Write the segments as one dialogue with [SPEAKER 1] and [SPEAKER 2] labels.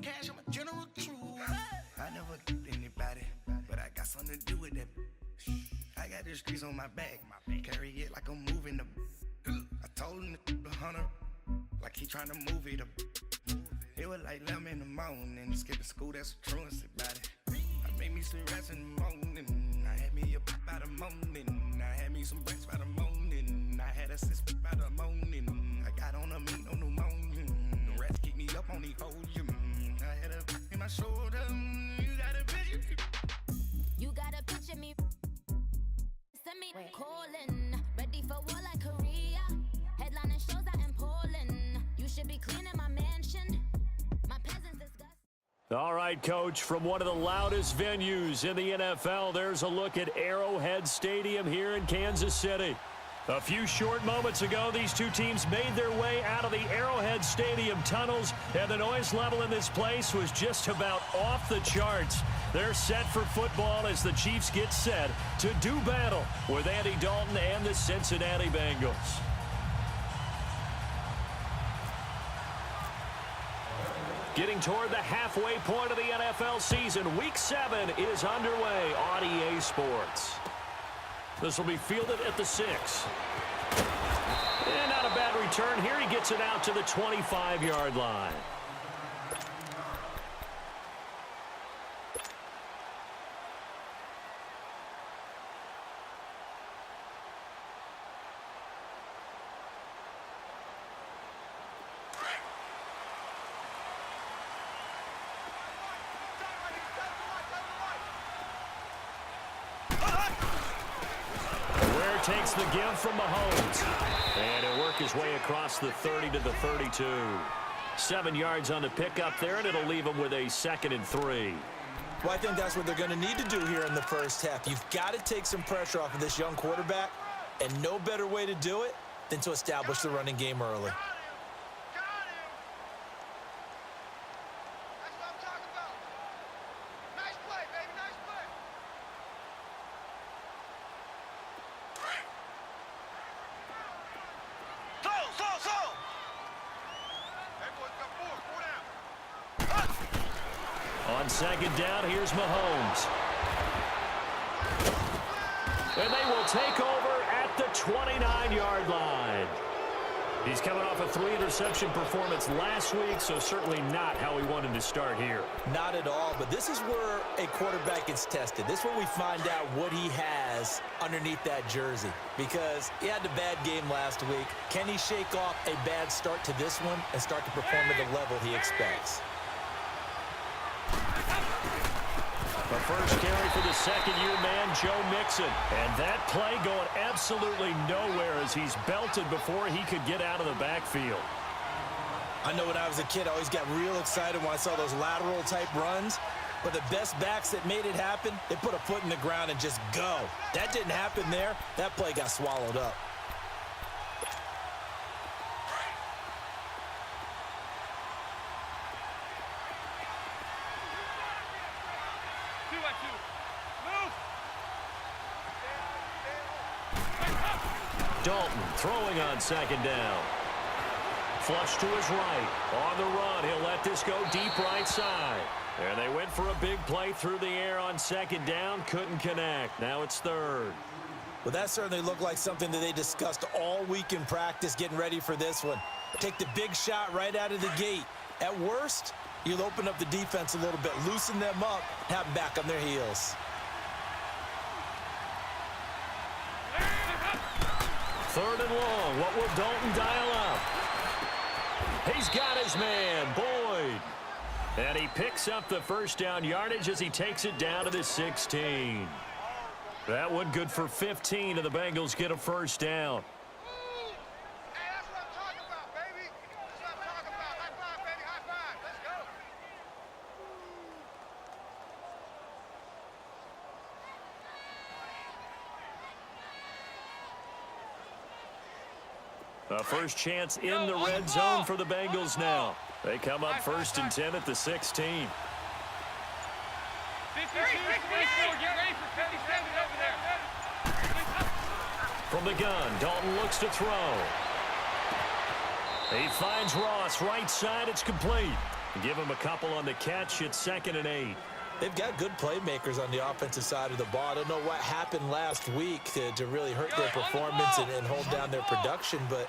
[SPEAKER 1] cash, I'm a general true. I never did anybody, but I got something to do with that. I got the streets on my back, carry it like I'm moving the. I told him the hunter, like he trying to move it up. It was like 11 in the morning, skipping school, that's a truancy about it. I made me some rats in the morning, I had me a pop by the morning, I had me some bricks by the morning, I had a six by the morning, I got on a meat on the morning, the rats keep me up on the podium, I had a in my shoulder, you got a picture.
[SPEAKER 2] You got a picture me, send me calling, ready for war like Korea, headlining shows out in Poland, you should be cleaning my mansion.
[SPEAKER 3] All right, Coach, from one of the loudest venues in the NFL, there's a look at Arrowhead Stadium here in Kansas City. A few short moments ago, these two teams made their way out of the Arrowhead Stadium tunnels, and the noise level in this place was just about off the charts. They're set for football as the Chiefs get set to do battle with Andy Dalton and the Cincinnati Bengals. Getting toward the halfway point of the NFL season, Week 7 is underway on EA Sports. This will be fielded at the 6. And not a bad return here. He gets it out to the 25-yard line. Takes the give from Mahomes. And he'll work his way across the 30 to the 32. 7 yards on the pickup there, and it'll leave him with a 2nd and 3.
[SPEAKER 4] Well, I think that's what they're going to need to do here in the first half. You've got to take some pressure off of this young quarterback, and no better way to do it than to establish the running game early.
[SPEAKER 3] On 2nd down, here's Mahomes. And they will take over at the 29-yard line. He's coming off a 3-interception performance last week, so certainly not how he wanted to start here.
[SPEAKER 4] Not at all, but this is where a quarterback gets tested. This is where we find out what he has underneath that jersey, because he had a bad game last week. Can he shake off a bad start to this one and start to perform at the level he expects?
[SPEAKER 3] The first carry for the second-year man, Joe Mixon. And that play going absolutely nowhere as he's belted before he could get out of the backfield.
[SPEAKER 4] I know when I was a kid, I always got real excited when I saw those lateral-type runs. But the best backs that made it happen, they put a foot in the ground and just go. That didn't happen there. That play got swallowed up.
[SPEAKER 3] Dalton throwing on 2nd down. Flush to his right. On the run, he'll let this go deep right side. And they went for a big play through the air on 2nd down. Couldn't connect. Now it's 3rd.
[SPEAKER 4] Well, that certainly looked like something that they discussed all week in practice getting ready for this one. Take the big shot right out of the gate. At worst, you'll open up the defense a little bit, loosen them up, have them back on their heels.
[SPEAKER 3] 3rd and long. What will Dalton dial up? He's got his man, Boyd. And he picks up the first down yardage as he takes it down to the 16. That one good for 15, and the Bengals get a first down. A first chance in the red zone for the Bengals now. They come up 1st and 10 at the 16. From the gun, Dalton looks to throw. He finds Ross right side. It's complete. Give him a couple on the catch. It's 2nd and 8.
[SPEAKER 4] They've got good playmakers on the offensive side of the ball. I don't know what happened last week to really hurt their performance and hold down their production, but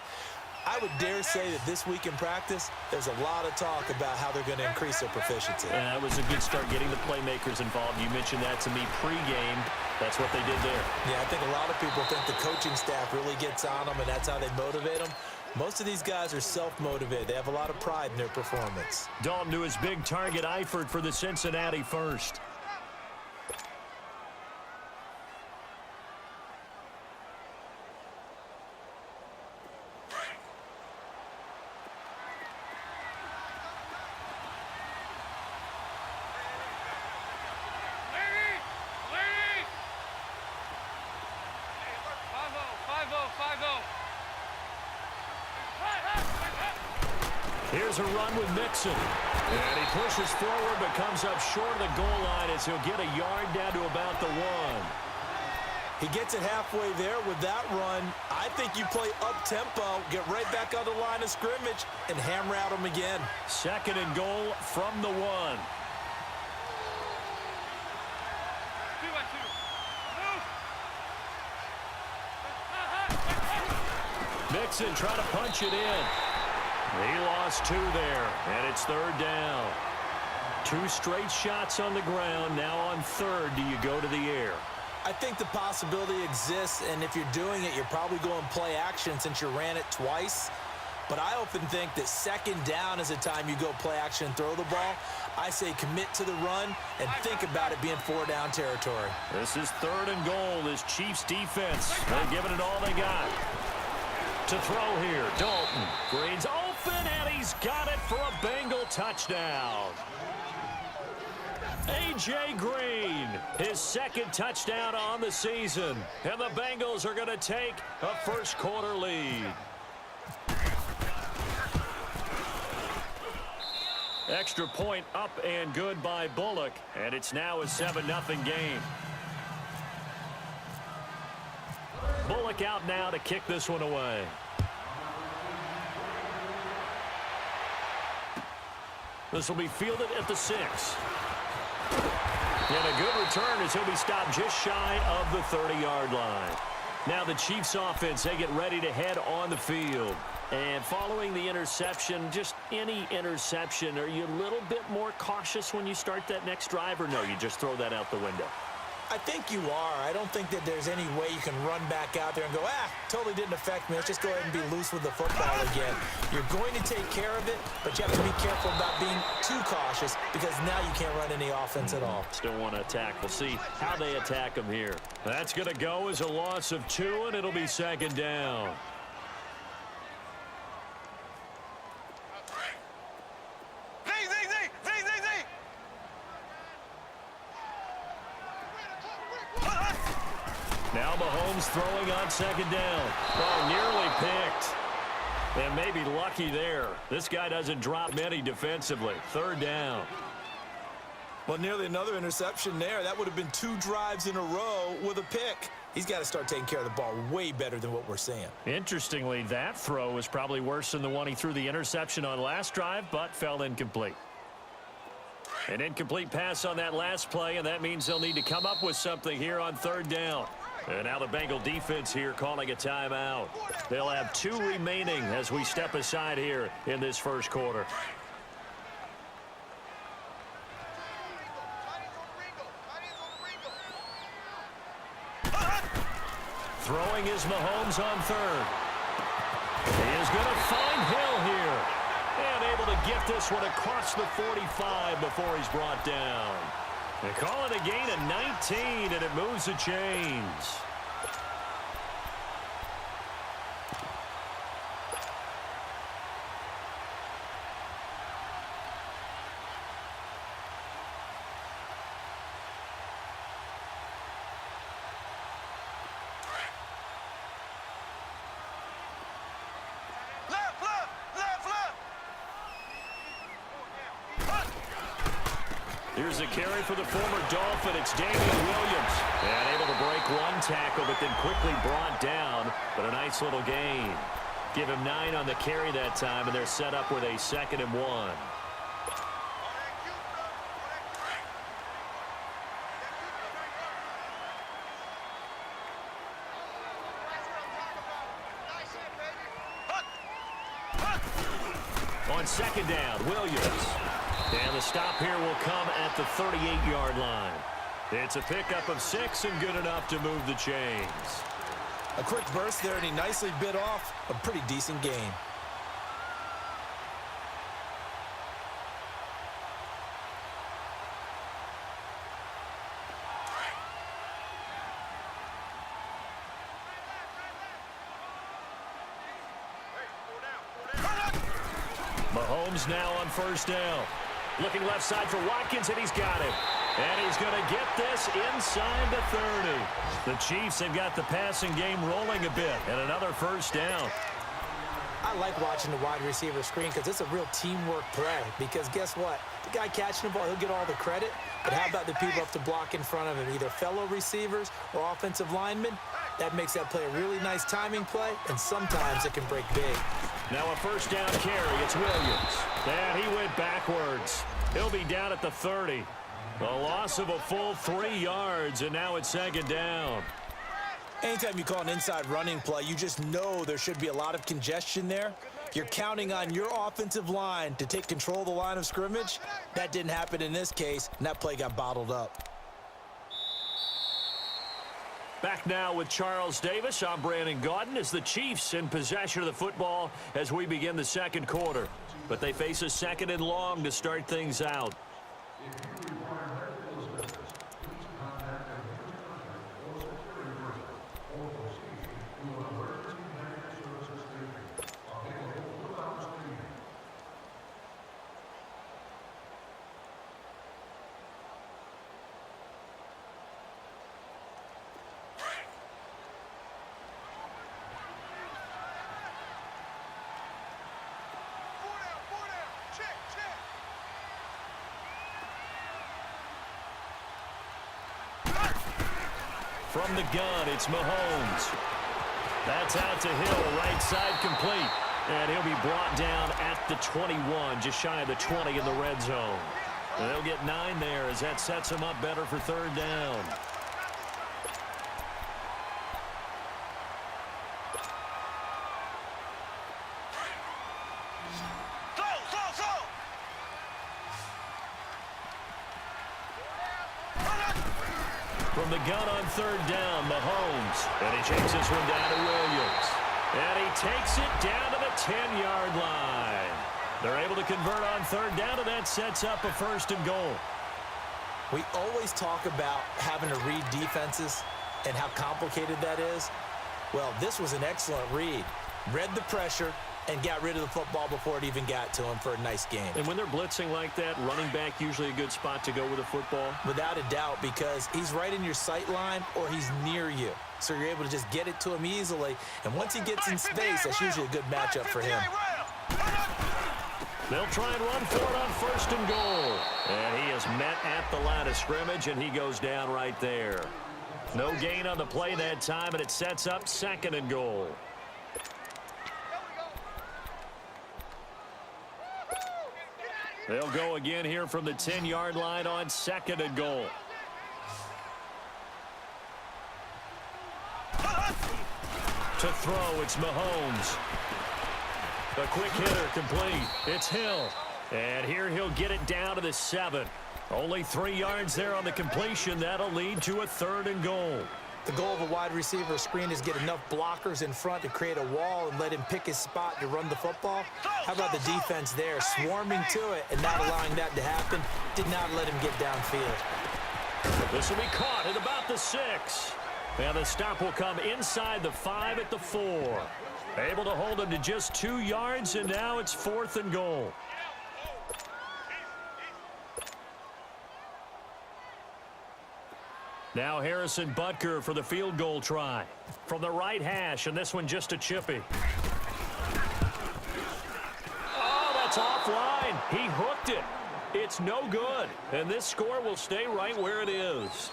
[SPEAKER 4] I would dare say that this week in practice, there's a lot of talk about how they're going to increase their proficiency.
[SPEAKER 3] Yeah, that was a good start getting the playmakers involved. You mentioned that to me pregame. That's what they did there.
[SPEAKER 4] Yeah, I think a lot of people think the coaching staff really gets on them, and that's how they motivate them. Most of these guys are self-motivated. They have a lot of pride in their performance.
[SPEAKER 3] Dalton to his big target, Eifert for the Cincinnati first. Here's a run with Mixon. And he pushes forward but comes up short of the goal line as he'll get a yard down to about the 1.
[SPEAKER 4] He gets it halfway there with that run. I think you play up-tempo, get right back on the line of scrimmage, and hammer out him again.
[SPEAKER 3] 2nd and goal from the 1. Mixon trying to punch it in. He lost 2 there, and it's 3rd down. 2 straight shots on the ground. Now on 3rd, do you go to the air?
[SPEAKER 4] I think the possibility exists, and if you're doing it, you're probably going play action since you ran it twice. But I often think that 2nd down is the time you go play action and throw the ball. I say commit to the run and think about it being 4-down territory.
[SPEAKER 3] This is 3rd and goal. This Chiefs defense, they're giving it all they got. To throw here, Dalton. Green's open, and he's got it for a Bengal touchdown. A.J. Green, his 2nd touchdown on the season. And the Bengals are going to take a first-quarter lead. Extra point up and good by Bullock, and it's now a 7-0 game. Bullock out now to kick this one away. This will be fielded at the 6. And a good return as he'll be stopped just shy of the 30-yard line. Now the Chiefs offense, they get ready to head on the field. And following the interception, just any interception, are you a little bit more cautious when you start that next drive, or no, you just throw that out the window?
[SPEAKER 4] I think you are. I don't think that there's any way you can run back out there and go, totally didn't affect me. Let's just go ahead and be loose with the football again. You're going to take care of it, but you have to be careful about being too cautious because now you can't run any offense at all.
[SPEAKER 3] Still want to attack. We'll see how they attack them here. That's going to go as a loss of 2, and it'll be 2nd down. Now Mahomes throwing on 2nd down. Oh, nearly picked. And maybe lucky there. This guy doesn't drop many defensively. 3rd down.
[SPEAKER 4] Well, nearly another interception there. That would have been 2 drives in a row with a pick. He's got to start taking care of the ball way better than what we're seeing.
[SPEAKER 3] Interestingly, that throw was probably worse than the one he threw the interception on last drive, but fell incomplete. An incomplete pass on that last play, and that means they'll need to come up with something here on 3rd down. And now the Bengal defense here calling a timeout. They'll have 2 remaining as we step aside here in this first quarter. Throwing is Mahomes on 3rd. He is going to find Hill here. And able to get this one across the 45 before he's brought down. They call it a gain of 19, and it moves the chains. Here's a carry for the former Dolphin. It's Damian Williams. And able to break 1 tackle, but then quickly brought down. But a nice little gain. Give him 9 on the carry that time, and they're set up with a 2nd and 1. On second down, Williams. And the stop here will come at the 38-yard line. It's a pickup of 6 and good enough to move the chains.
[SPEAKER 4] A quick burst there, and he nicely bit off a pretty decent gain.
[SPEAKER 3] Mahomes now on first down. Looking left side for Watkins, and he's got it. And he's going to get this inside the 30. The Chiefs have got the passing game rolling a bit, and another first down.
[SPEAKER 4] I like watching the wide receiver screen because it's a real teamwork play. Because guess what? The guy catching the ball, he'll get all the credit. But how about the people up to block in front of him, either fellow receivers or offensive linemen? That makes that play a really nice timing play, and sometimes it can break big.
[SPEAKER 3] Now a first down carry. It's Williams. And he went backwards. He'll be down at the 30. A loss of a full 3 yards, and now it's second down.
[SPEAKER 4] Anytime you call an inside running play, you just know there should be a lot of congestion there. You're counting on your offensive line to take control of the line of scrimmage. That didn't happen in this case, and that play got bottled up.
[SPEAKER 3] Back now with Charles Davis. I'm Brandon Gaudin as the Chiefs in possession of the football as we begin the second quarter. But they face a second and long to start things out. From the gun, it's Mahomes. That's out to Hill, right side complete. And he'll be brought down at the 21, just shy of the 20 in the red zone. And they'll get 9 there as that sets him up better for third down. From the gun on third down, Mahomes. And he takes this one down to Williams. And he takes it down to the 10-yard line. They're able to convert on third down, and that sets up a first and goal.
[SPEAKER 4] We always talk about having to read defenses and how complicated that is. Well, this was an excellent read. Read the pressure and got rid of the football before it even got to him for a nice game.
[SPEAKER 3] And when they're blitzing like that, running back usually a good spot to go with a football?
[SPEAKER 4] Without a doubt, because he's right in your sight line or he's near you. So you're able to just get it to him easily. And once he gets in space, that's usually a good matchup for him.
[SPEAKER 3] They'll try and run for it on first and goal. And he is met at the line of scrimmage, and he goes down right there. No gain on the play that time, and it sets up second and goal. They'll go again here from the 10-yard line on second and goal. To throw, it's Mahomes. A quick hitter complete. It's Hill. And here he'll get it down to the 7. Only 3 yards there on the completion. That'll lead to a third and goal.
[SPEAKER 4] The goal of a wide receiver screen is get enough blockers in front to create a wall and let him pick his spot to run the football. How about the defense there, swarming to it and not allowing that to happen? Did not let him get downfield.
[SPEAKER 3] This will be caught at about the 6. Now the stop will come inside the 5 at the 4. Able to hold him to just 2 yards, and now it's fourth and goal. Now Harrison Butker for the field goal try. From the right hash, and this one just a chippy. Oh, that's offline. He hooked it. It's no good. And this score will stay right where it is.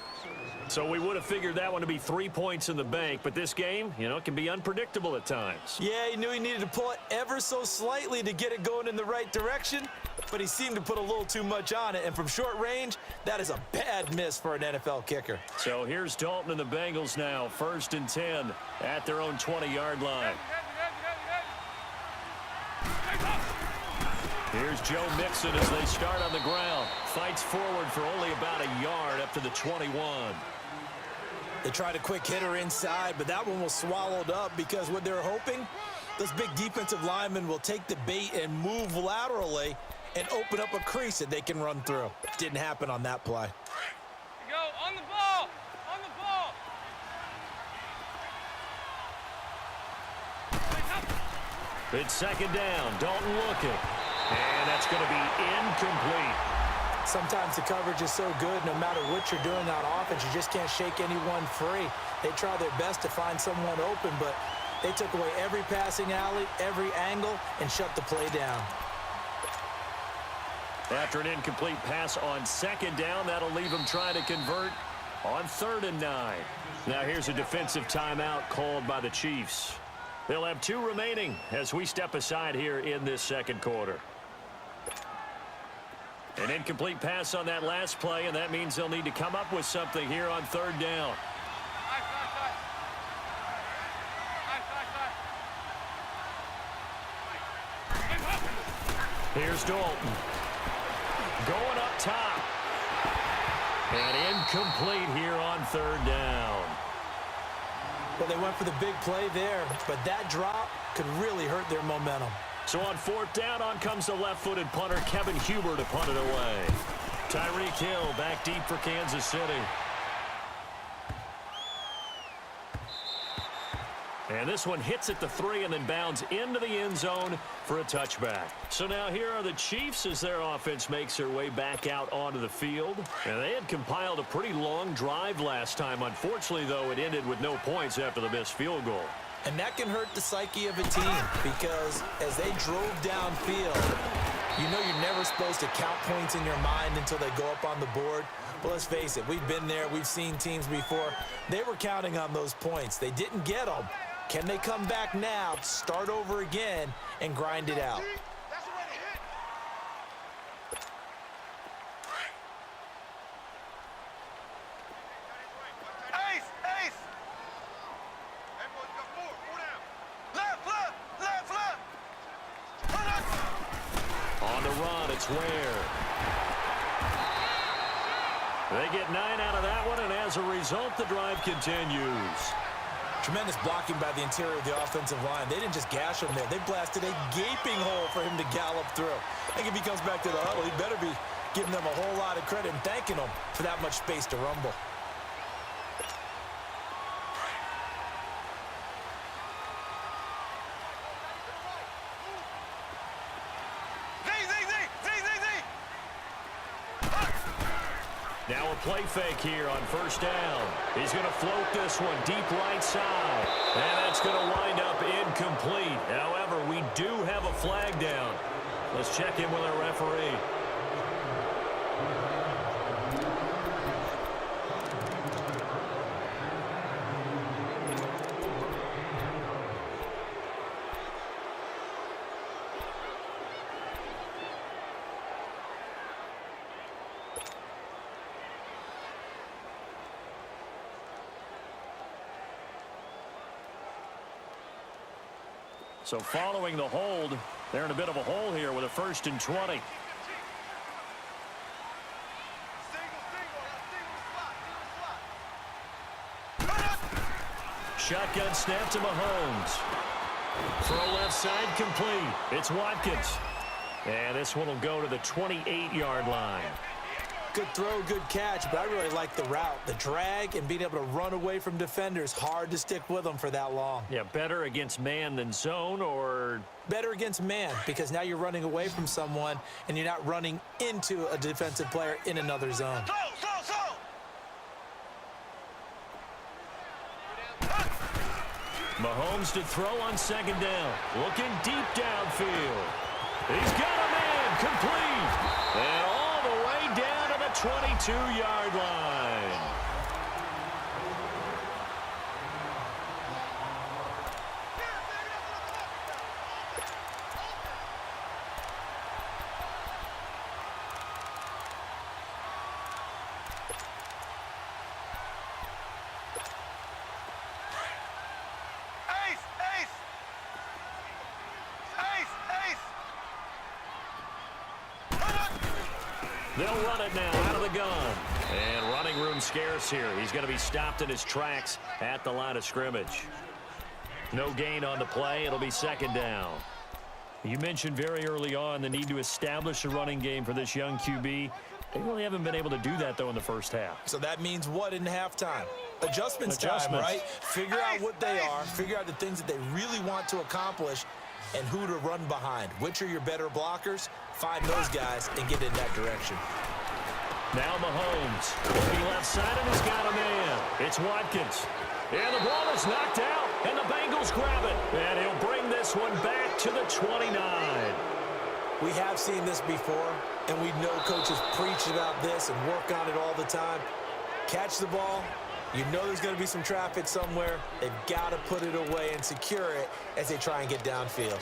[SPEAKER 3] So we would have figured that one to be 3 points in the bank, but this game, you know, can be unpredictable at times.
[SPEAKER 4] Yeah, he knew he needed to pull it ever so slightly to get it going in the right direction, but he seemed to put a little too much on it, and from short range, that is a bad miss for an NFL kicker.
[SPEAKER 3] So here's Dalton and the Bengals now, 1st and 10 at their own 20-yard line. Here's Joe Mixon as they start on the ground. Fights forward for only about a yard up to the 21.
[SPEAKER 4] They tried a quick hitter inside, but that one was swallowed up because what they're hoping, those big defensive linemen will take the bait and move laterally and open up a crease that they can run through. Didn't happen on that play.
[SPEAKER 5] Go on the ball! On the ball!
[SPEAKER 3] It's second down. Dalton looking. And that's going to be incomplete.
[SPEAKER 4] Sometimes the coverage is so good, no matter what you're doing on offense, you just can't shake anyone free. They try their best to find someone open, but they took away every passing alley, every angle, and shut the play down.
[SPEAKER 3] After an incomplete pass on second down, that'll leave them trying to convert on 3rd and 9. Now here's a defensive timeout called by the Chiefs. They'll have 2 remaining as we step aside here in this second quarter. An incomplete pass on that last play, and that means they'll need to come up with something here on 3rd down. Here's Dalton. Going up top. And incomplete here on 3rd down.
[SPEAKER 4] Well, they went for the big play there, but that drop could really hurt their momentum.
[SPEAKER 3] So on 4th down, on comes the left-footed punter, Kevin Huber, to punt it away. Tyreek Hill back deep for Kansas City. And this one hits at the 3 and then bounds into the end zone for a touchback. So now here are the Chiefs as their offense makes their way back out onto the field. And they had compiled a pretty long drive last time. Unfortunately, though, it ended with no points after the missed field goal.
[SPEAKER 4] And that can hurt the psyche of a team because as they drove downfield, you know you're never supposed to count points in your mind until they go up on the board. But let's face it, we've been there. We've seen teams before. They were counting on those points. They didn't get them. Can they come back now, start over again, and grind it out?
[SPEAKER 3] On the run, it's Ware. They get 9 out of that one, and as a result, the drive continues.
[SPEAKER 4] Tremendous blocking by the interior of the offensive line. They didn't just gash him there. They blasted a gaping hole for him to gallop through. I think if he comes back to the huddle, he better be giving them a whole lot of credit and thanking them for that much space to rumble.
[SPEAKER 3] Now a play fake here on 1st down. He's going to float this one deep right side. And that's going to wind up incomplete. However, we do have a flag down. Let's check in with our referee. So following the hold, they're in a bit of a hole here with a 1st and 20. Shotgun snap to Mahomes. Throw left side complete. It's Watkins. And this one will go to the 28-yard line.
[SPEAKER 4] Good throw, good catch, but I really like the route. The drag and being able to run away from defenders, hard to stick with them for that long.
[SPEAKER 3] Yeah, better against man than zone, or?
[SPEAKER 4] Better against man, because now you're running away from someone and you're not running into a defensive player in another zone.
[SPEAKER 3] Mahomes to throw on 2nd down. Looking deep downfield. He's got a man complete. And all the way down to the 22-yard line. They'll run it now out of the gun. And running room scarce here. He's going to be stopped in his tracks at the line of scrimmage. No gain on the play. It'll be second down. You mentioned very early on the need to establish a running game for this young QB. They really haven't been able to do that, though, in the first half.
[SPEAKER 4] So that means what in halftime? Adjustments time, right? Figure out what they are. Figure out the things that they really want to accomplish and who to run behind. Which are your better blockers? Find those guys and get in that direction.
[SPEAKER 3] Now Mahomes. Looking left side, and he's got a man. It's Watkins. And the ball is knocked out, and the Bengals grab it. And he'll bring this one back to the 29.
[SPEAKER 4] We have seen this before, and we know coaches preach about this and work on it all the time. Catch the ball. You know there's going to be some traffic somewhere. They've got to put it away and secure it as they try and get downfield.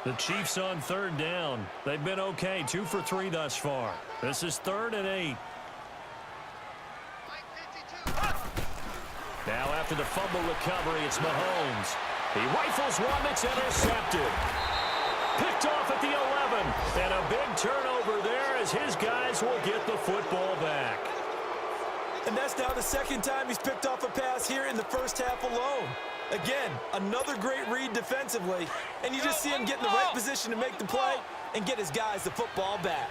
[SPEAKER 3] The Chiefs on third down. They've been okay, 2 for 3 thus far. This is 3rd and 8. Now after the fumble recovery, it's Mahomes. He rifles one that's intercepted. Picked off at the 11. And a big turnover there as his guys will get the football back.
[SPEAKER 4] And that's now the second time he's picked off a pass here in the first half alone. Again, another great read defensively, and you just see him get in the right position to make the play and get his guys the football back.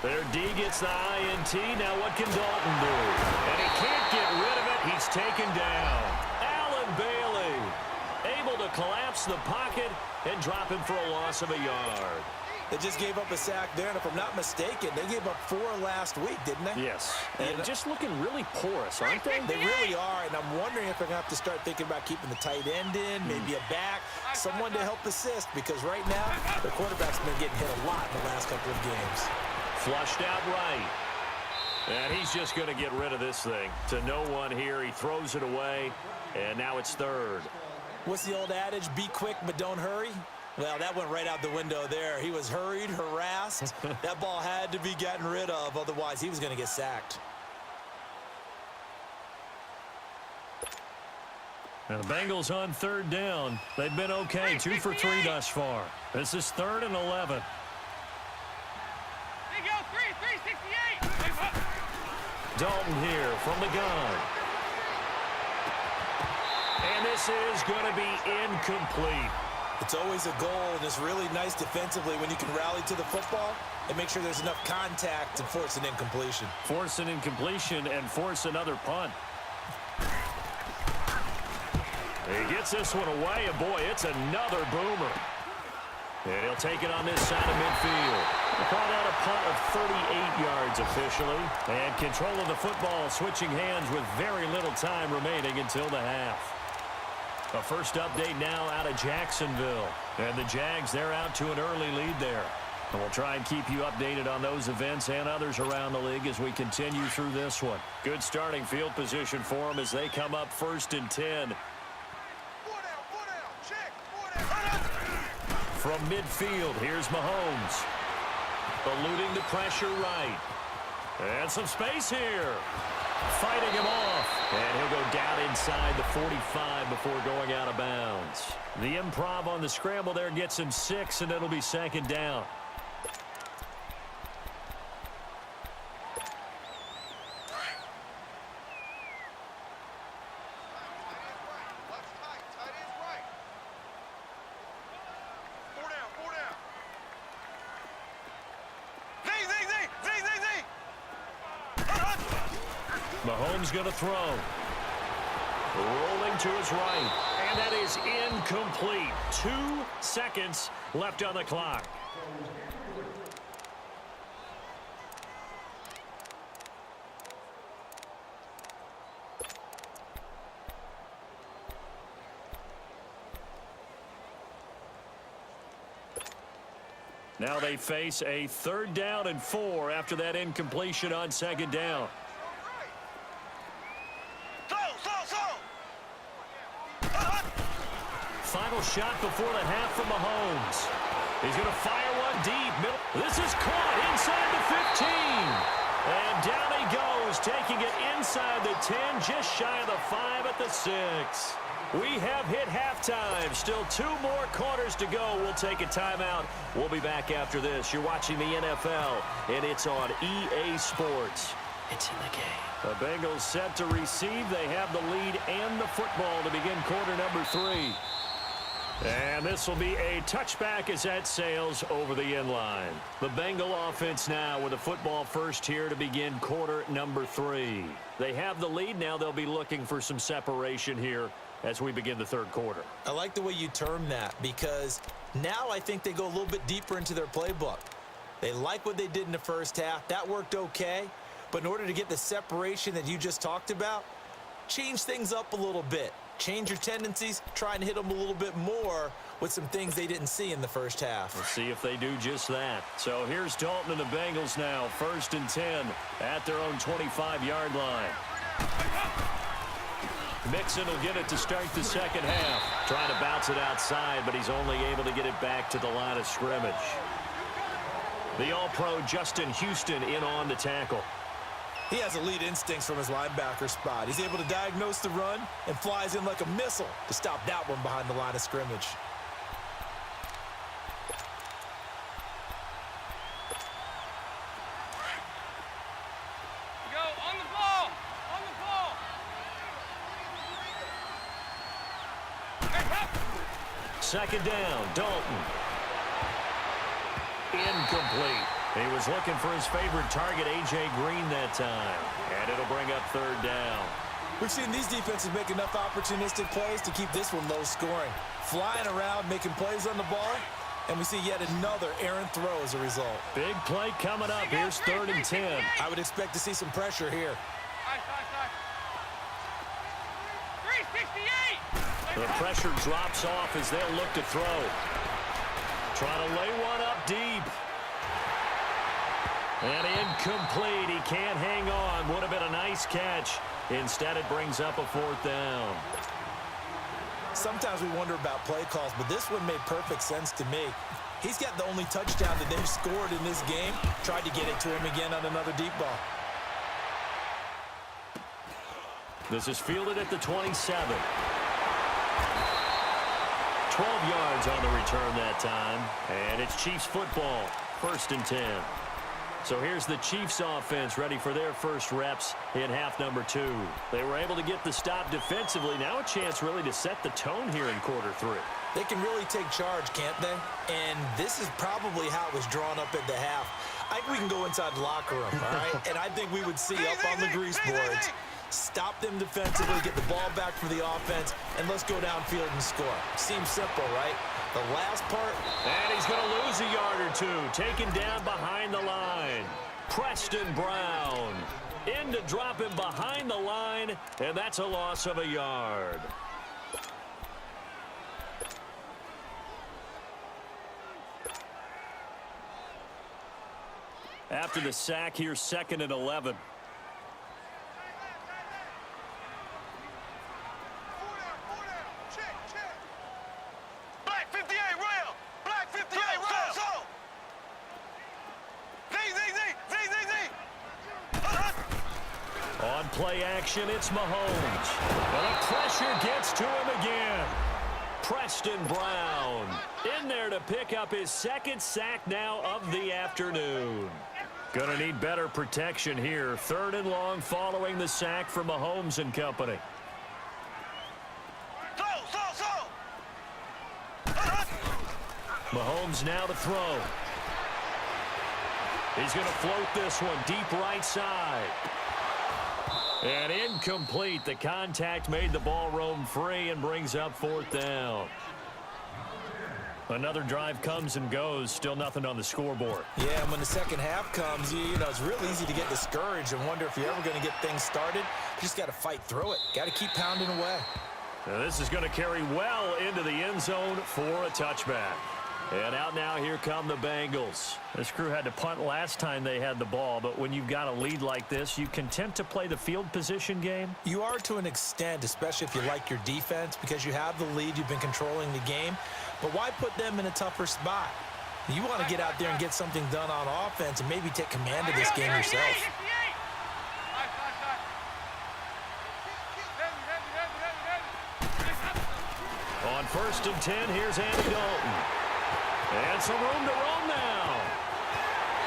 [SPEAKER 3] Their D gets the INT. Now what can Dalton do? And he can't get rid of it. He's taken down. Allen Bailey able to collapse the pocket and drop him for a loss of a yard.
[SPEAKER 4] They just gave up a sack there, and if I'm not mistaken, they gave up 4 last week, didn't they?
[SPEAKER 3] Yes. And just looking really porous, aren't they?
[SPEAKER 4] They really are, and I'm wondering if they're going to have to start thinking about keeping the tight end in, maybe a back, someone to help assist, because right now, the quarterback's been getting hit a lot in the last couple of games.
[SPEAKER 3] Flushed out right. And he's just going to get rid of this thing. To no one here. He throws it away, and now it's 3rd.
[SPEAKER 4] What's the old adage? Be quick, but don't hurry? Well, that went right out the window there. He was hurried, harassed. That ball had to be gotten rid of, otherwise he was going to get sacked.
[SPEAKER 3] And the Bengals on 3rd down. They've been okay, 2 for 3 thus far. This is 3rd and 11.
[SPEAKER 5] They go 368.
[SPEAKER 3] Dalton here from the gun. And this is going to be incomplete.
[SPEAKER 4] It's always a goal, and it's really nice defensively when you can rally to the football and make sure there's enough contact to force an incompletion.
[SPEAKER 3] Force an incompletion and force another punt. He gets this one away, and boy, it's another boomer. And he'll take it on this side of midfield. They call that a punt of 38 yards officially. And control of the football switching hands with very little time remaining until the half. A first update now out of Jacksonville. And the Jags, they're out to an early lead there. And we'll try and keep you updated on those events and others around the league as we continue through this one. Good starting field position for them as they come up 1st and 10. From midfield, here's Mahomes. Eluding the pressure right. And some space here. Fighting him off. And he'll go down inside the 45 before going out of bounds. The improv on the scramble there gets him 6, and it'll be 2nd down. Mahomes going to throw. Rolling to his right. And that is incomplete. 2 seconds left on the clock. Now they face a 3rd down and 4 after that incompletion on 2nd down. Final shot before the half from Mahomes. He's going to fire one deep. This is caught inside the 15. And down he goes, taking it inside the 10, just shy of the 5 at the 6. We have hit halftime. Still 2 more quarters to go. We'll take a timeout. We'll be back after this. You're watching the NFL, and it's on EA Sports. It's in the game. The Bengals set to receive. They have the lead and the football to begin quarter number 3. And this will be a touchback as that sails over the end line. The Bengal offense now with the football first here to begin quarter number 3. They have the lead. Now they'll be looking for some separation here as we begin the third quarter.
[SPEAKER 4] I like the way you term that because now I think they go a little bit deeper into their playbook. They like what they did in the first half. That worked okay. But in order to get the separation that you just talked about, change things up a little bit. Change your tendencies, try and hit them a little bit more with some things they didn't see in the first half.
[SPEAKER 3] Let's see if they do just that. So here's Dalton and the Bengals now, 1st and 10 at their own 25-yard line. Mixon will get it to start the second half. Trying to bounce it outside, but he's only able to get it back to the line of scrimmage. The All-Pro Justin Houston in on the tackle.
[SPEAKER 4] He has elite instincts from his linebacker spot. He's able to diagnose the run and flies in like a missile to stop that one behind the line of scrimmage.
[SPEAKER 5] Go on the ball. On the ball.
[SPEAKER 3] Second down, Dalton. Incomplete. He was looking for his favorite target, A.J. Green, that time. And it'll bring up 3rd down.
[SPEAKER 4] We've seen these defenses make enough opportunistic plays to keep this one low scoring. Flying around, making plays on the ball, and we see yet another errant throw as a result.
[SPEAKER 3] Big play coming up. Here's 3rd and 10.
[SPEAKER 4] I would expect to see some pressure here.
[SPEAKER 5] 368.
[SPEAKER 3] The pressure drops off as they'll look to throw. Trying to lay one up deep. And incomplete. He can't hang on. Would have been a nice catch. Instead, it brings up a 4th down.
[SPEAKER 4] Sometimes we wonder about play calls, but this one made perfect sense to me. He's got the only touchdown that they've scored in this game. Tried to get it to him again on another deep ball.
[SPEAKER 3] This is fielded at the 27. 12 yards on the return that time. And it's Chiefs football. 1st and 10. So here's the Chiefs offense ready for their first reps in half number 2. They were able to get the stop defensively. Now a chance really to set the tone here in quarter 3.
[SPEAKER 4] They can really take charge, can't they? And this is probably how it was drawn up at the half. I think we can go inside the locker room, all right? And I think we would see up on the grease boards, stop them defensively, get the ball back for the offense, and let's go downfield and score. Seems simple, right? The last part.
[SPEAKER 3] And he's going to lose a yard or 2. Taken down behind the line. Preston Brown in to drop him behind the line, and that's a loss of a yard. After the sack, here's 2nd and 11. On play action, it's Mahomes. And the pressure gets to him again. Preston Brown in there to pick up his 2nd sack now of the afternoon. Gonna need better protection here. 3rd and long following the sack from Mahomes and company. Mahomes now to throw. He's going to float this one deep right side. And incomplete. The contact made the ball roam free and brings up 4th down. Another drive comes and goes. Still nothing on the scoreboard.
[SPEAKER 4] Yeah, and when the second half comes, you know, it's real easy to get discouraged and wonder if you're ever going to get things started. You just got to fight through it. Got to keep pounding away.
[SPEAKER 3] Now this is going to carry well into the end zone for a touchback. And out now, here come the Bengals. This crew had to punt last time they had the ball, but when you've got a lead like this, you content to play the field position game?
[SPEAKER 4] You are to an extent, especially if you like your defense, because you have the lead, you've been controlling the game. But why put them in a tougher spot? You want to get out there and get something done on offense and maybe take command of this game yourself.
[SPEAKER 3] On 1st and 10, here's Andy Dalton. And some room to roam now.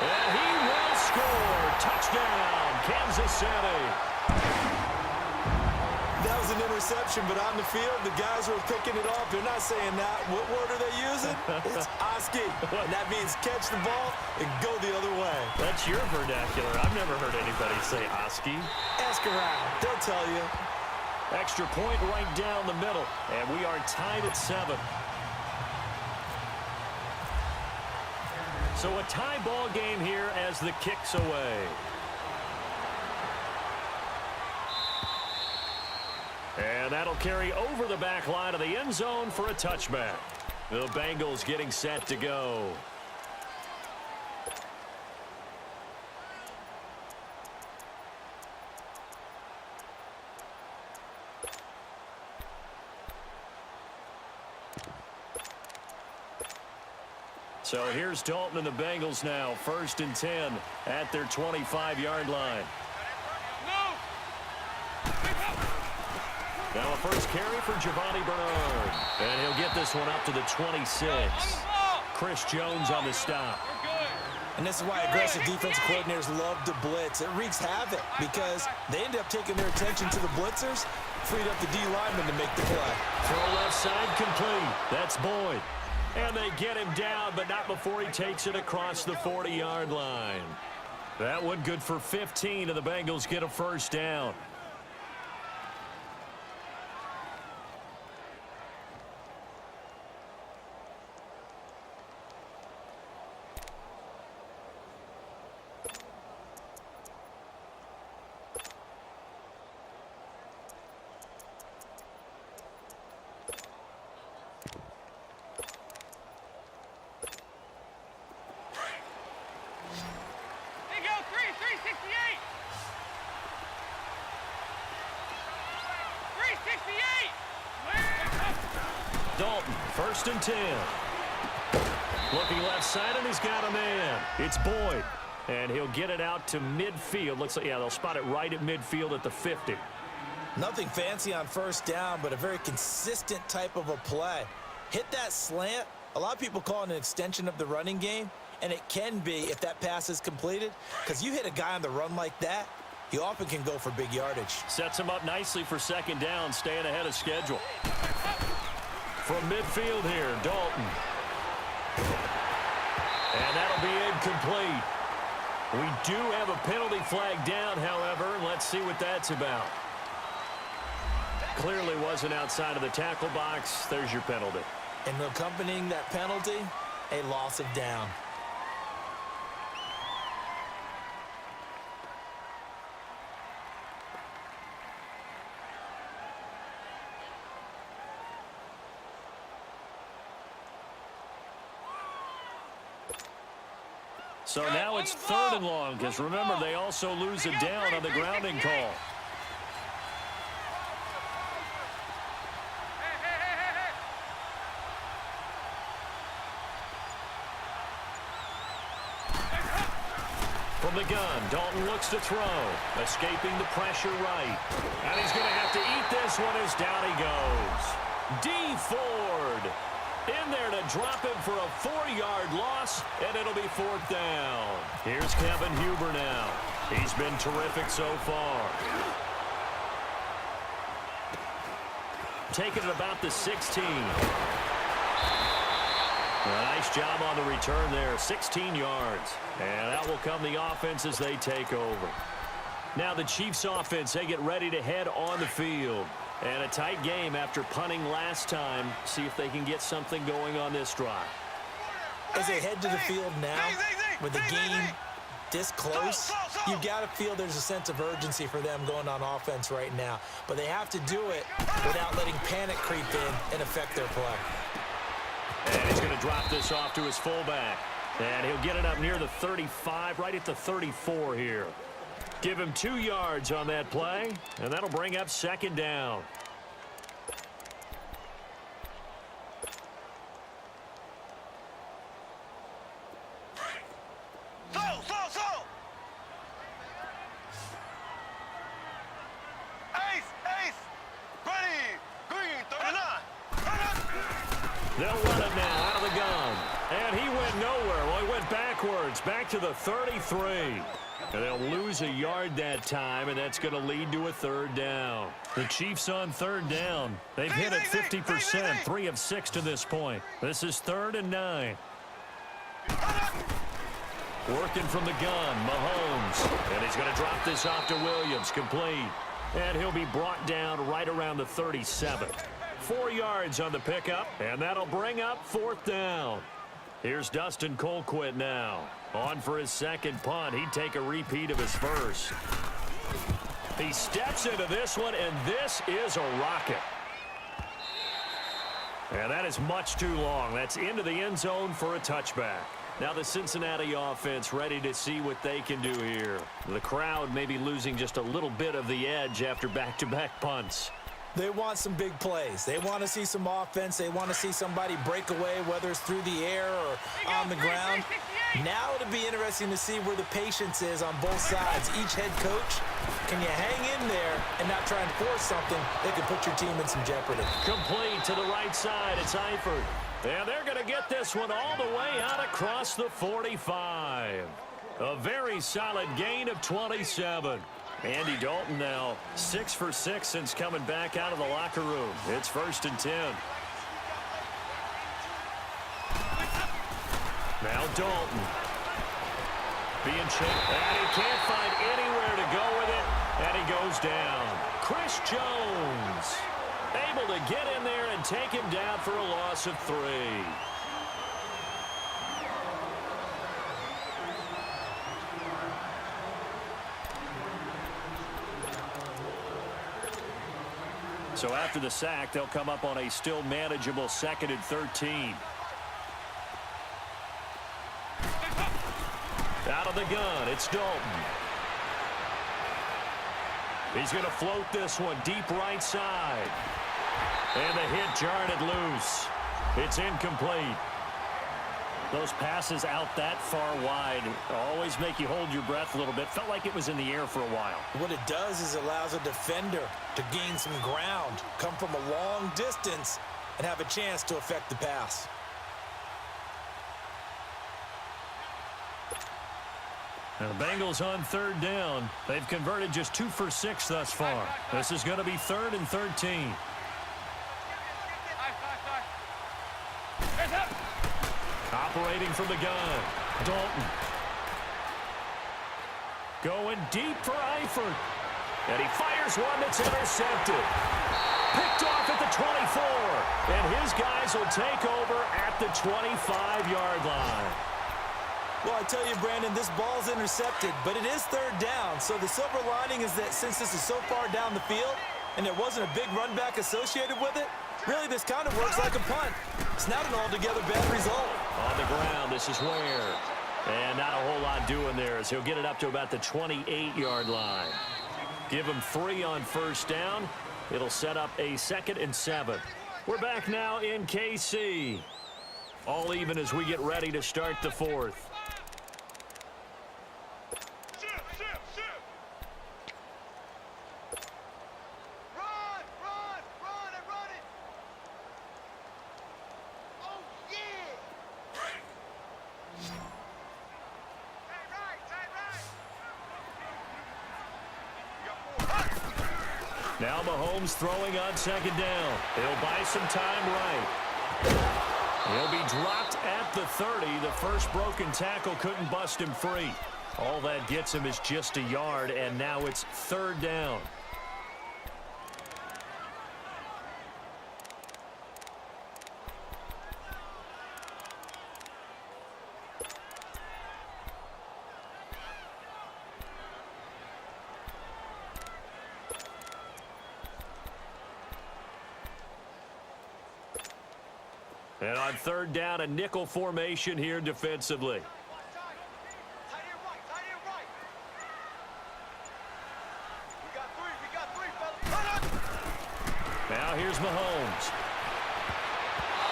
[SPEAKER 3] And he will score. Touchdown, Kansas City.
[SPEAKER 4] That was an interception, but on the field, the guys who are picking it off, they're not saying that. What word are they using? It's Oski. And that means catch the ball and go the other way.
[SPEAKER 3] That's your vernacular. I've never heard anybody say Oski.
[SPEAKER 4] Ask around. They'll tell you.
[SPEAKER 3] Extra point right down the middle. And we are tied at 7. So a tie ball game here as the kick's away. And that'll carry over the back line of the end zone for a touchback. The Bengals getting set to go. So here's Dalton and the Bengals now. 1st and 10 at their 25-yard line. Now a first carry for Giovanni Bernard. And he'll get this one up to the 26. Chris Jones on the stop.
[SPEAKER 4] And this is why aggressive defensive coordinators love to blitz. It wreaks havoc because they end up taking their attention to the blitzers, freed up the D lineman to make the play.
[SPEAKER 3] Throw left side complete. That's Boyd. And they get him down, but not before he takes it across the 40-yard line. That one good for 15, and the Bengals get a first down. Dalton, 1st and 10. Looking left side, and he's got a man. It's Boyd, and he'll get it out to midfield. Looks like, yeah, they'll spot it right at midfield at the 50.
[SPEAKER 4] Nothing fancy on first down, but a very consistent type of a play. Hit that slant. A lot of people call it an extension of the running game, and it can be if that pass is completed, because you hit a guy on the run like that, he often can go for big yardage.
[SPEAKER 3] Sets him up nicely for 2nd down, staying ahead of schedule. From midfield here, Dalton. And that'll be incomplete. We do have a penalty flag down, however. Let's see what that's about. Clearly wasn't outside of the tackle box. There's your penalty.
[SPEAKER 4] And accompanying that penalty, a loss of down.
[SPEAKER 3] So now it's 3rd and long, because remember, they also lose a down on the grounding call. From the gun, Dalton looks to throw, escaping the pressure right. And he's going to have to eat this one as down he goes. D. Ford in there to drop him for a 4-yard loss, and it'll be 4th down. Here's Kevin Huber now. He's been terrific so far. Taking it about the 16. A nice job on the return there, 16 yards. And that will come the offense as they take over. Now the Chiefs offense, they get ready to head on the field. And a tight game after punting last time. See if they can get something going on this drive.
[SPEAKER 4] As they head to the field now, with the game this close, you got to feel there's a sense of urgency for them going on offense right now. But they have to do it without letting panic creep in and affect their play.
[SPEAKER 3] And he's going to drop this off to his fullback. And he'll get it up near the 35, right at the 34 here. Give him 2 yards on that play, and that'll bring up 2nd down. They'll run it now out of the gun. And he went nowhere. Well, he went backwards, back to the 33. And they'll lose a yard that time, and that's going to lead to a third down. The Chiefs on third down. They've hit it 50%, 3 of 6 to this point. This is 3rd and 9. Working from the gun, Mahomes. And he's going to drop this off to Williams, complete. And he'll be brought down right around the 37. 4 yards on the pickup, and that'll bring up 4th down. Here's Dustin Colquitt now. On for his second punt. He'd take a repeat of his first. He steps into this one, and this is a rocket. And that is much too long. That's into the end zone for a touchback. Now the Cincinnati offense ready to see what they can do here. The crowd may be losing just a little bit of the edge after back-to-back punts.
[SPEAKER 4] They want some big plays. They want to see some offense. They want to see somebody break away, whether it's through the air or on the ground. Now it'll be interesting to see where the patience is on both sides. Each head coach, can you hang in there and not try and force something that could put your team in some jeopardy?
[SPEAKER 3] Complete to the right side. It's Eifert. And they're going to get this one all the way out across the 45. A very solid gain of 27. Andy Dalton now 6 for 6 since coming back out of the locker room. It's 1st and 10. Now Dalton. Being checked. And he can't find anywhere to go with it. And he goes down. Chris Jones able to get in there and take him down for a loss of 3. So after the sack, they'll come up on a still manageable 2nd and 13. Out of the gun, it's Dalton. He's going to float this one deep right side. And the hit jarred it loose. It's incomplete. Those passes out that far wide always make you hold your breath a little bit. Felt like it was in the air for a while.
[SPEAKER 4] What it does is allows a defender to gain some ground, come from a long distance, and have a chance to affect the pass.
[SPEAKER 3] And the Bengals on 3rd down. They've converted just 2 for 6 thus far. This is going to be 3rd and 13. Operating from the gun, Dalton. Going deep for Eifert. And he fires one that's intercepted. Picked off at the 24. And his guys will take over at the 25-yard line.
[SPEAKER 4] Well, I tell you, Brandon, this ball's intercepted, but it is 3rd down. So the silver lining is that since this is so far down the field and there wasn't a big run back associated with it, really this kind of works like a punt. It's not an altogether bad result.
[SPEAKER 3] On the ground, this is Ware. And not a whole lot doing there as he'll get it up to about the 28-yard line. Give him 3 on 1st down. It'll set up a 2nd and 7. We're back now in KC. All even as we get ready to start the 4th. Now Mahomes throwing on 2nd down. He'll buy some time right. He'll be dropped at the 30. The first broken tackle couldn't bust him free. All that gets him is just a yard, and now it's 3rd down. And on 3rd down, a nickel formation here defensively. Now here's Mahomes.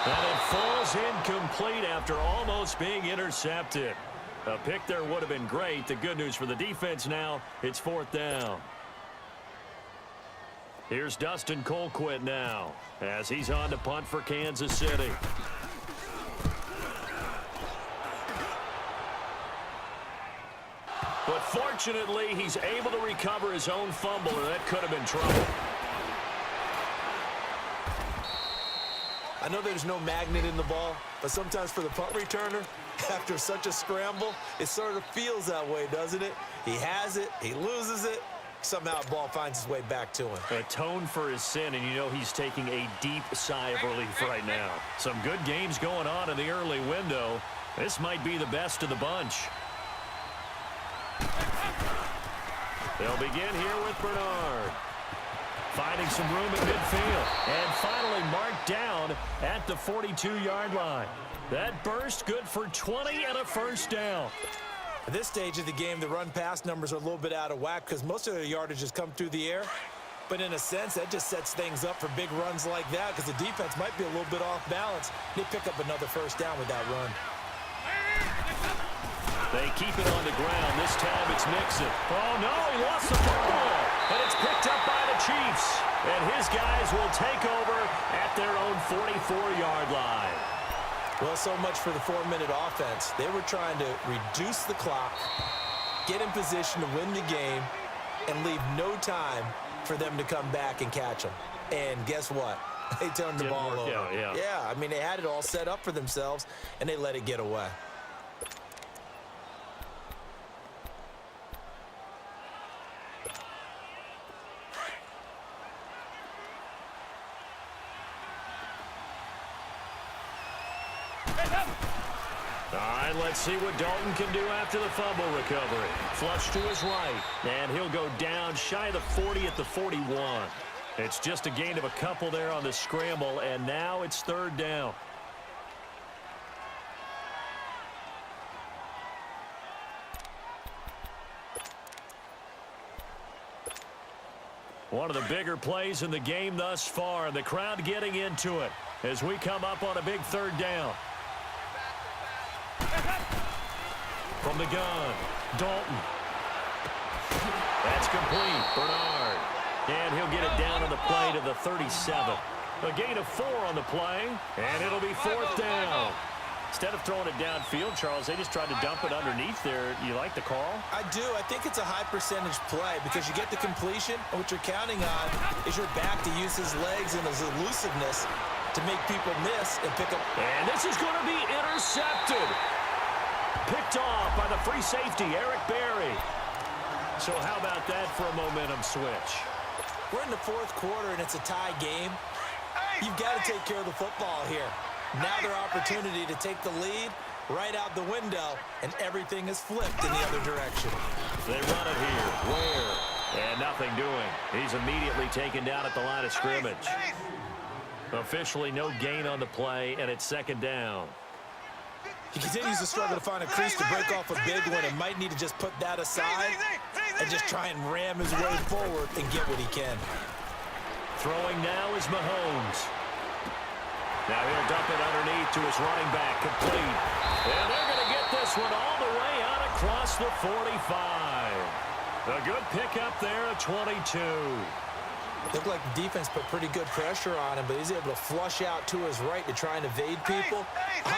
[SPEAKER 3] And it falls incomplete after almost being intercepted. A pick there would have been great. The good news for the defense now, it's 4th down. Here's Dustin Colquitt now as he's on to punt for Kansas City. Fortunately, he's able to recover his own fumble, or that could have been trouble.
[SPEAKER 4] I know there's no magnet in the ball, but sometimes for the punt returner, after such a scramble, it sort of feels that way, doesn't it? He has it, he loses it, somehow the ball finds its way back to him.
[SPEAKER 3] Atone for his sin, and you know he's taking a deep sigh of relief right now. Some good games going on in the early window. This might be the best of the bunch. They'll begin here with Bernard. Finding some room in midfield. And finally marked down at the 42-yard line. That burst good for 20 and a first down.
[SPEAKER 4] At this stage of the game, the run-pass numbers are a little bit out of whack because most of their yardage has come through the air. But in a sense, that just sets things up for big runs like that because the defense might be a little bit off balance. They pick up another first down with that run.
[SPEAKER 3] They keep it on the ground. This time it's Mixon. Oh, no, he lost the football. And it's picked up by the Chiefs. And his guys will take over at their own 44-yard line.
[SPEAKER 4] Well, so much for the 4-minute offense. They were trying to reduce the clock, get in position to win the game, and leave no time for them to come back and catch them. And guess what? They turned the ball over. Yeah, I mean, they had it all set up for themselves, and they let it get away.
[SPEAKER 3] All right, let's see what Dalton can do after the fumble recovery. Flush to his right, and he'll go down shy of the 40 at the 41. It's just a gain of a couple there on the scramble, and now it's third down. One of the bigger plays in the game thus far. The crowd getting into it as we come up on a big third down. From the gun, Dalton. That's complete. Bernard. And he'll get it down on the play to the 37. A gain of 4 on the play, and it'll be fourth down. Instead of throwing it downfield, Charles, they just tried to dump it underneath there. You like the call?
[SPEAKER 4] I do. I think it's a high percentage play because you get the completion, and what you're counting on is your back to use his legs and his elusiveness to make people miss and pick up.
[SPEAKER 3] And this is going to be intercepted. Picked off by the free safety, Eric Berry. So how about that for a momentum switch?
[SPEAKER 4] We're in the fourth quarter, and it's a tie game. You've got to take care of the football here. Now their opportunity to take the lead right out the window, and everything is flipped in the other direction.
[SPEAKER 3] They run it here. Where? And nothing doing. He's immediately taken down at the line of scrimmage. Officially no gain on the play, and it's second down.
[SPEAKER 4] He continues to struggle to find a crease to break off a big one and might need to just put that aside and just try and ram his way forward and get what he can.
[SPEAKER 3] Throwing now is Mahomes. Now he'll dump it underneath to his running back, complete. And they're going to get this one all the way out across the 45. A good pickup there at 22.
[SPEAKER 4] Looked like the defense put pretty good pressure on him, but he's able to flush out to his right to try and evade people.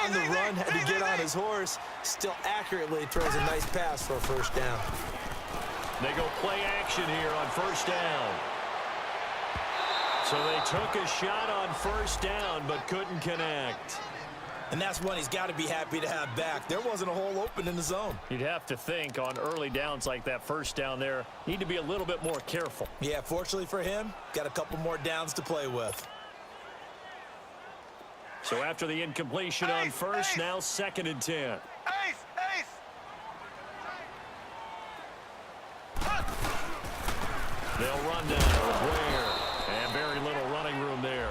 [SPEAKER 4] On the run, had to get on his horse. Still accurately throws a nice pass for a first down.
[SPEAKER 3] They go play action here on first down. So they took a shot on first down, but couldn't connect.
[SPEAKER 4] And that's one he's got to be happy to have back. There wasn't a hole open in the zone.
[SPEAKER 3] You'd have to think on early downs like that first down there, need to be a little bit more careful.
[SPEAKER 4] Yeah, fortunately for him, got a couple more downs to play with.
[SPEAKER 3] So after the incompletion on first, now second and 10. They'll run down with Ware. And very little running room there.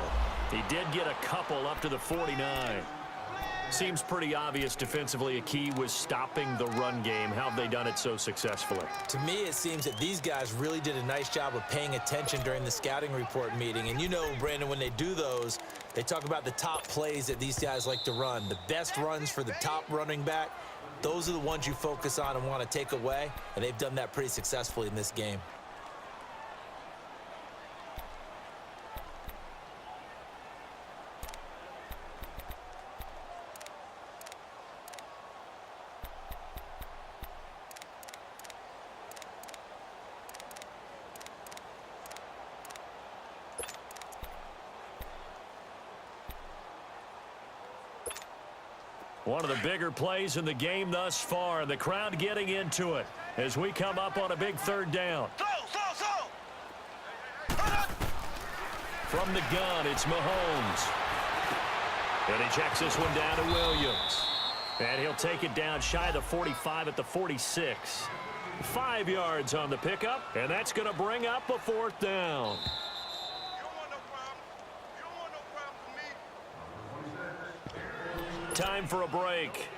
[SPEAKER 3] He did get a couple up to the 49. Seems pretty obvious defensively a key was stopping the run game. How have they done it so successfully?
[SPEAKER 4] To me, it seems that these guys really did a nice job of paying attention during the scouting report meeting. And you know, Brandon, when they do those, they talk about the top plays that these guys like to run. The best runs for the top running back, those are the ones you focus on and want to take away. And they've done that pretty successfully in this game.
[SPEAKER 3] One of the bigger plays in the game thus far. The crowd getting into it as we come up on a big third down. From the gun, it's Mahomes. And he checks this one down to Williams. And he'll take it down shy of the 45 at the 46. 5 yards on the pickup, and that's going to bring up a fourth down. Time for a break.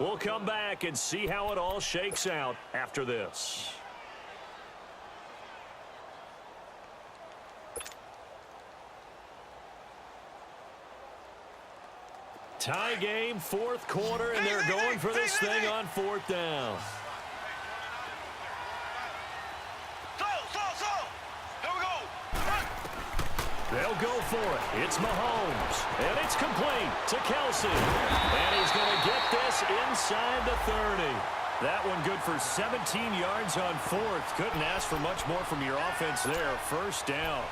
[SPEAKER 3] We'll come back and see how it all shakes out after this. Tie game, fourth quarter, and they're going for this thing on fourth down. They'll go for it. It's Mahomes, and it's complete to Kelsey. And he's going to get this inside the 30. That one good for 17 yards on fourth. Couldn't ask for much more from your offense there. First down.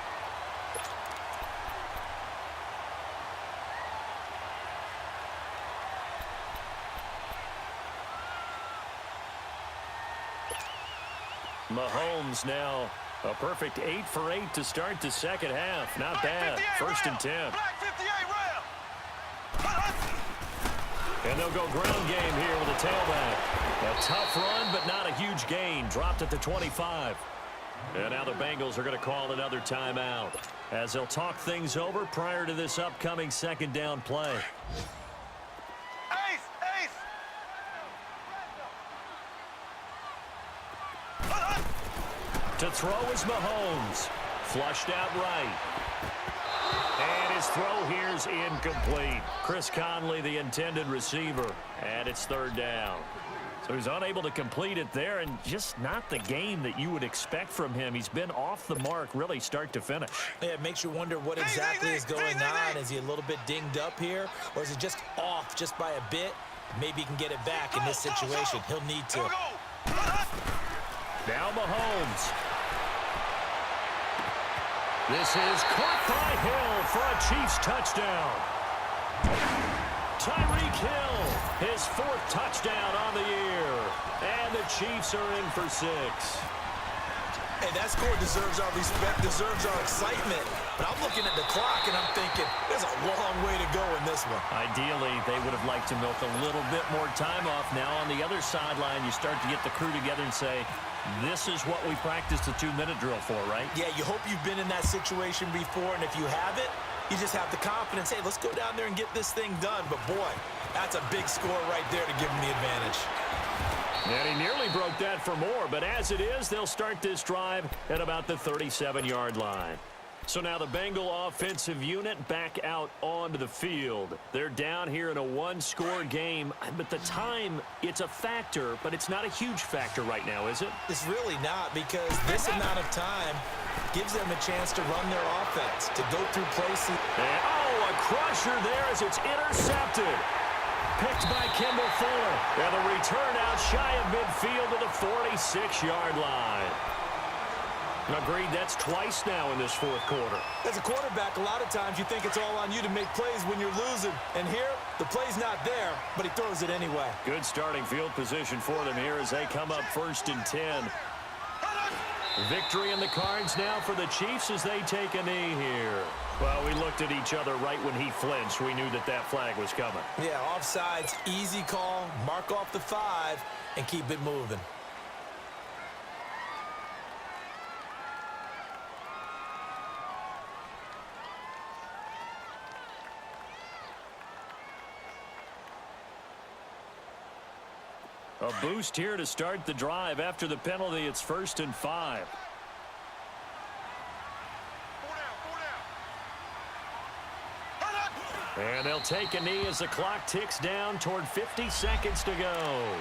[SPEAKER 3] Mahomes now a perfect 8 for 8 to start the second half. Not bad. First and 10. And they'll go ground game here with a tailback. A tough run, but not a huge gain. Dropped at the 25. And now the Bengals are going to call another timeout as they'll talk things over prior to this upcoming second down play. To throw is Mahomes. Flushed out right. And his throw here's incomplete. Chris Conley, the intended receiver. And it's third down. So he's unable to complete it there, and just not the game that you would expect from him. He's been off the mark really start to finish.
[SPEAKER 4] Yeah, it makes you wonder what exactly is going on. Is he a little bit dinged up here, or is it just off just by a bit? Maybe he can get it back in this situation. He'll need to.
[SPEAKER 3] Now Mahomes. This is caught by Hill for a Chiefs touchdown. Tyreek Hill, his fourth touchdown on the year. And the Chiefs are in for 6.
[SPEAKER 4] Hey, that score deserves our respect, deserves our excitement. But I'm looking at the clock, and I'm thinking, there's a long way to go in this one.
[SPEAKER 3] Ideally, they would have liked to milk a little bit more time off. Now on the other sideline, you start to get the crew together and say, this is what we practiced the 2-minute drill for, right?
[SPEAKER 4] Yeah, you hope you've been in that situation before, and if you haven't, you just have the confidence, hey, let's go down there and get this thing done. But, boy, that's a big score right there to give them the advantage.
[SPEAKER 3] And he nearly broke that for more, but as it is, they'll start this drive at about the 37-yard line. So now the Bengal offensive unit back out onto the field. They're down here in a one-score game, but the time, it's a factor, but it's not a huge factor right now, is it?
[SPEAKER 4] It's really not, because this amount of time gives them a chance to run their offense, to go through places.
[SPEAKER 3] And, oh, a crusher there as it's intercepted. Picked by Kimball Fuller. And the return out shy of midfield to the 46-yard line. Agreed, that's twice now in this fourth quarter.
[SPEAKER 4] As a quarterback, a lot of times you think it's all on you to make plays when you're losing. And here, the play's not there, but he throws it anyway.
[SPEAKER 3] Good starting field position for them here as they come up first and 10. Victory in the cards now for the Chiefs as they take a knee here. Well, we looked at each other right when he flinched. We knew that that flag was coming.
[SPEAKER 4] Yeah, offsides, easy call, mark off the 5, and keep it moving.
[SPEAKER 3] A boost here to start the drive. After the penalty, it's first and 5. And they'll take a knee as the clock ticks down toward 50 seconds to go.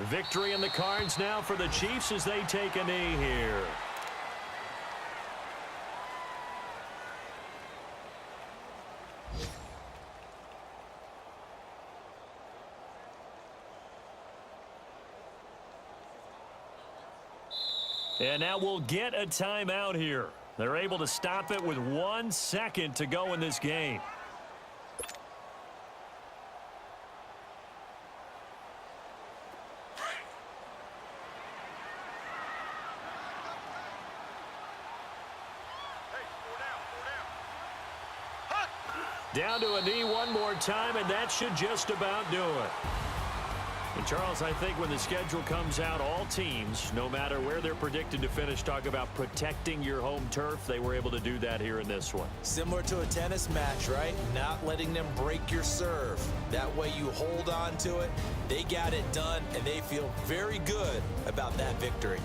[SPEAKER 3] Victory in the cards now for the Chiefs as they take a knee here. And now we'll get a timeout here. They're able to stop it with 1 second to go in this game. Down to a knee one more time, and that should just about do it. And Charles, I think when the schedule comes out, all teams, no matter where they're predicted to finish, talk about protecting your home turf. They were able to do that here in this one.
[SPEAKER 4] Similar to a tennis match, right? Not letting them break your serve. That way you hold on to it. They got it done, and they feel very good about that victory.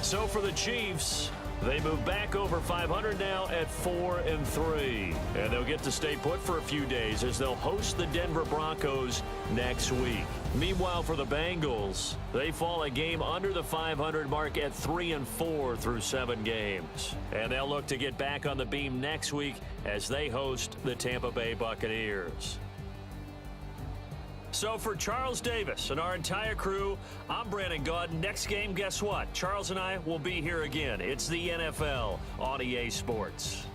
[SPEAKER 3] So for the Chiefs, they move back over 500 now at 4-3. And they'll get to stay put for a few days as they'll host the Denver Broncos next week. Meanwhile, for the Bengals, they fall a game under the 500 mark at 3-4 through 7 games. And they'll look to get back on the beam next week as they host the Tampa Bay Buccaneers. So for Charles Davis and our entire crew, I'm Brandon Gaudin. Next game, guess what? Charles and I will be here again. It's the NFL on EA Sports.